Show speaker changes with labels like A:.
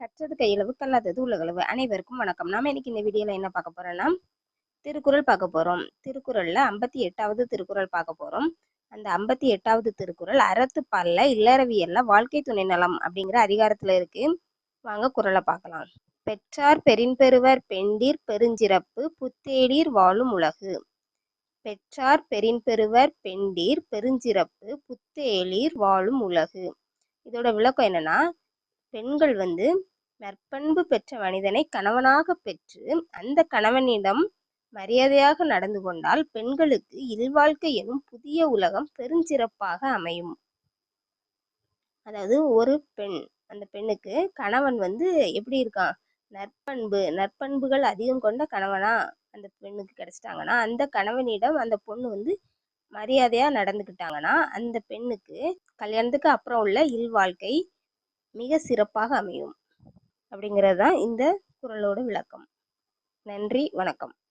A: கற்றது கையளவு கல்லாதது உலகளவு. அனைவருக்கும் வணக்கம். நாம இன்னைக்கு இந்த வீடியோல என்ன பார்க்க போறோம்னா திருக்குறள் பார்க்க போறோம். திருக்குறள்ல 58வது திருக்குறள் பார்க்க போறோம். அந்த 58வது திருக்குறள் அறத்துப்பால்ல இல்லறவியல்ல வாழ்க்கை துணை நலம் அப்படிங்கிற அதிகாரத்துல இருக்கு. வாங்க குறளை பார்க்கலாம். பெற்றார் பெருவர் பெண்டிர் பெருஞ்சிறப்பு புத்தேளீர் வாழும் உலகு. பெற்றார் பெருவர் பெண்டிர் பெருஞ்சிறப்பு புத்தேளீர் வாழும் உலகு. இதோட விளக்கம் என்னன்னா, பெண்கள் நற்பண்பு பெற்ற மனிதனை கணவனாக பெற்று அந்த கணவனிடம் மரியாதையாக நடந்து கொண்டால் பெண்களுக்கு இல்வாழ்க்கை எனும் புதிய உலகம் பெருஞ்சிறப்பாக அமையும். அதாவது ஒரு பெண், அந்த பெண்ணுக்கு கணவன் எப்படி இருக்கான், நற்பண்புகள் அதிகம் கொண்ட கணவனா அந்த பெண்ணுக்கு கிடைச்சிட்டாங்கன்னா, அந்த கணவனிடம் அந்த பொண்ணு மரியாதையா நடந்துக்கிட்டாங்கன்னா அந்த பெண்ணுக்கு கல்யாணத்துக்கு அப்புறம் உள்ள இல்வாழ்க்கை மிக சிறப்பாக அமையும். அப்படிங்கிறது தான் இந்த குறளோட விளக்கம். நன்றி, வணக்கம்.